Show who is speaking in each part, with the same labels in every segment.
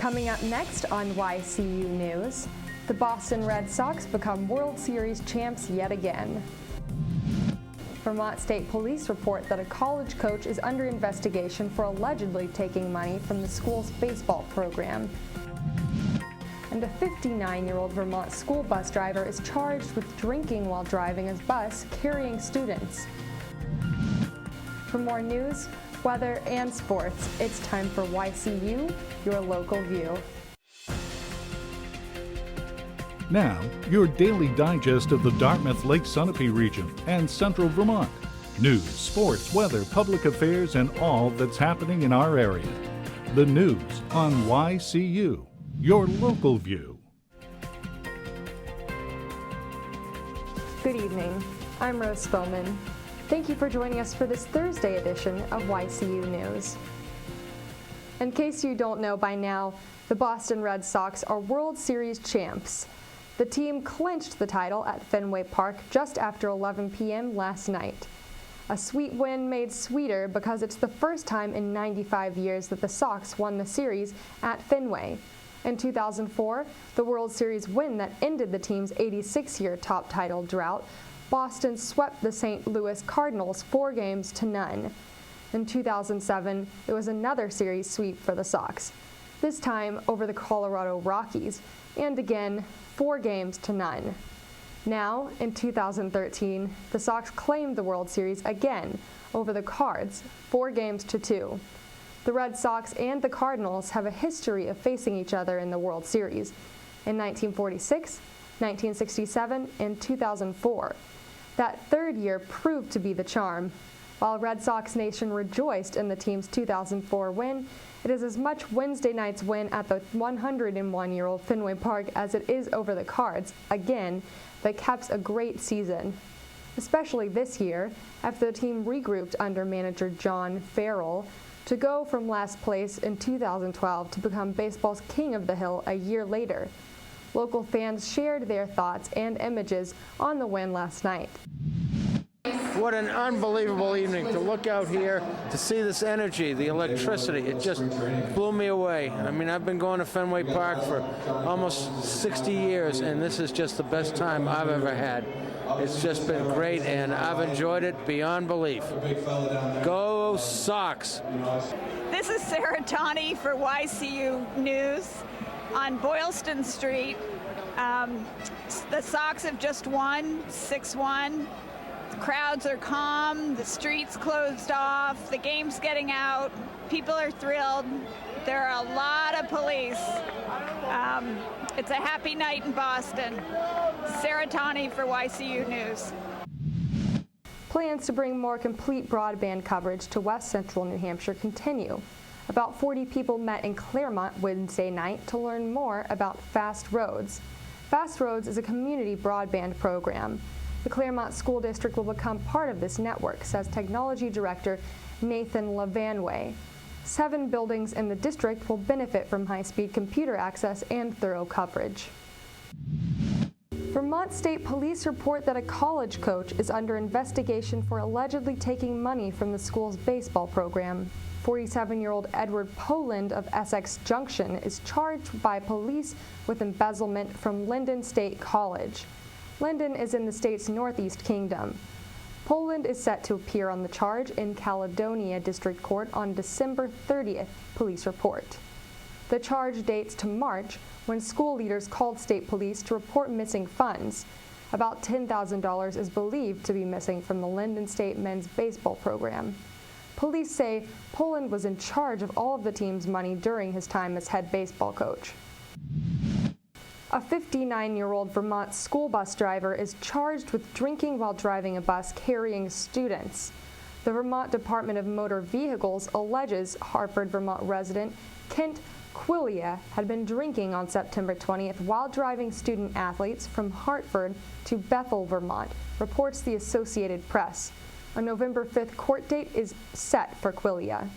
Speaker 1: Coming up next on YCU News, the Boston Red Sox become World Series champs yet again. Vermont State Police report that a college coach is under investigation for allegedly taking money from the school's baseball program. And a 59-year-old Vermont school bus driver is charged with drinking while driving his bus carrying students. For more news, weather, and sports, it's time for YCU, your local view.
Speaker 2: Now, your daily digest of the Dartmouth-Lake Sunapee region and central Vermont. News, sports, weather, public affairs, and all that's happening in our area. The news on YCU, your local view.
Speaker 1: Good evening. I'm Rose Spillman. Thank you for joining us for this Thursday edition of YCU News. In case you don't know by now, the Boston Red Sox are World Series champs. The team clinched the title at Fenway Park just after 11 p.m. last night. A sweet win made sweeter because it's the first time in 95 years that the Sox won the series at Fenway. In 2004, the World Series win that ended the team's 86-year top title drought, Boston swept the St. Louis Cardinals 4-0. In 2007, it was another series sweep for the Sox, this time over the Colorado Rockies, and again, 4-0. Now, in 2013, the Sox claimed the World Series again over the Cards, 4-2. The Red Sox and the Cardinals have a history of facing each other in the World Series in 1946, 1967, and 2004. That third year proved to be the charm. While Red Sox Nation rejoiced in the team's 2004 win, it is as much Wednesday night's win at the 101-year-old Fenway Park as it is over the Cards, again, that caps a great season. Especially this year, after the team regrouped under manager John Farrell to go from last place in 2012 to become baseball's king of the hill a year later. Local fans shared their thoughts and images on the win last night.
Speaker 3: What an unbelievable evening to look out here, to see this energy, the electricity. It just blew me away. I mean, I've been going to Fenway Park for almost 60 years, and this is just the best time I've ever had. It's just been great, and I've enjoyed it beyond belief. Go Sox!
Speaker 4: This is Sarah Tawney for YCU News on Boylston Street. The Sox have just won 6-1. The crowds are calm, the streets closed off, the game's getting out, people are thrilled. There are a lot of police. It's a happy night in Boston. Sarah Tawney for YCU News.
Speaker 1: Plans to bring more complete broadband coverage to West Central New Hampshire continue. About 40 people met in Claremont Wednesday night to learn more about Fast Roads. Fast Roads is a community broadband program. The Claremont School District will become part of this network, says Technology Director Nathan Lavanway. 7 buildings in the district will benefit from high-speed computer access and thorough coverage. Vermont State Police report that a college coach is under investigation for allegedly taking money from the school's baseball program. 47-year-old Edward Poland of Essex Junction is charged by police with embezzlement from Lydon State College. Lydon is in the state's northeast kingdom. Poland is set to appear on the charge in Caledonia District Court on December 30th, police report. The charge dates to March, when school leaders called state police to report missing funds. About $10,000 is believed to be missing from the Lydon State men's baseball program. Police say Poland was in charge of all of the team's money during his time as head baseball coach. A 59-year-old Vermont school bus driver is charged with drinking while driving a bus carrying students. The Vermont Department of Motor Vehicles alleges Hartford, Vermont resident Kent Quillia had been drinking on September 20th while driving student athletes from Hartford to Bethel, Vermont, reports the Associated Press. A November 5th court date is set for Quillia.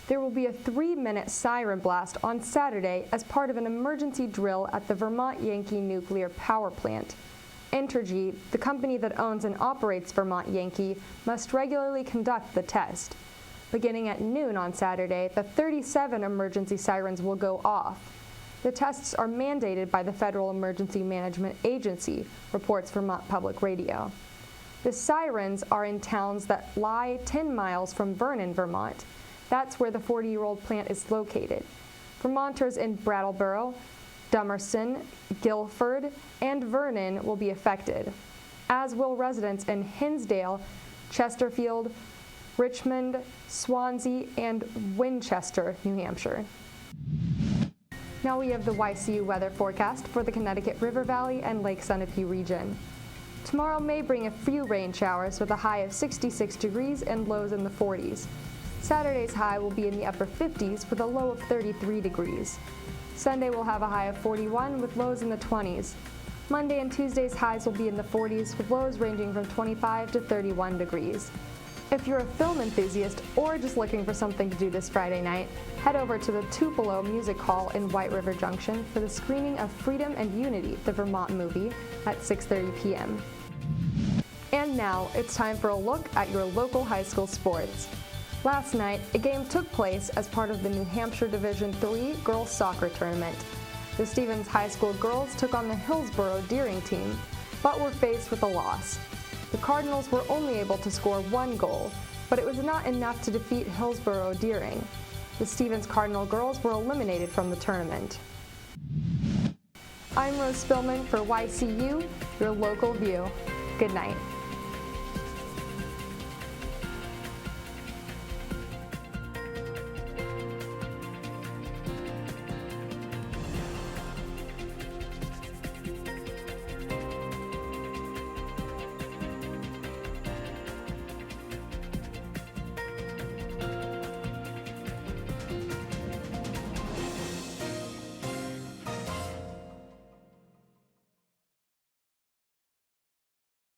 Speaker 1: There will be a 3-minute siren blast on Saturday as part of an emergency drill at the Vermont Yankee Nuclear Power Plant. Entergy, the company that owns and operates Vermont Yankee, must regularly conduct the test. Beginning at noon on Saturday, the 37 emergency sirens will go off. The tests are mandated by the Federal Emergency Management Agency, reports Vermont Public Radio. The sirens are in towns that lie 10 miles from Vernon, Vermont. That's where the 40-year-old plant is located. Vermonters in Brattleboro, Dummerston, Guilford, and Vernon will be affected, as will residents in Hinsdale, Chesterfield, Richmond, Swansea, and Winchester, New Hampshire. Now we have the YCU weather forecast for the Connecticut River Valley and Lake Sunapee region. Tomorrow may bring a few rain showers with a high of 66 degrees and lows in the 40s. Saturday's high will be in the upper 50s with a low of 33 degrees. Sunday will have a high of 41 with lows in the 20s. Monday and Tuesday's highs will be in the 40s with lows ranging from 25 to 31 degrees. If you're a film enthusiast or just looking for something to do this Friday night, head over to the Tupelo Music Hall in White River Junction for the screening of Freedom and Unity, the Vermont movie, at 6:30 p.m. And now it's time for a look at your local high school sports. Last night, a game took place as part of the New Hampshire Division III girls soccer tournament. The Stevens High School girls took on the Hillsborough Deering team, but were faced with a loss. The Cardinals were only able to score 1 goal, but it was not enough to defeat Hillsborough Deering. The Stevens Cardinal girls were eliminated from the tournament. I'm Rose Spillman for YCU, your local view. Good night.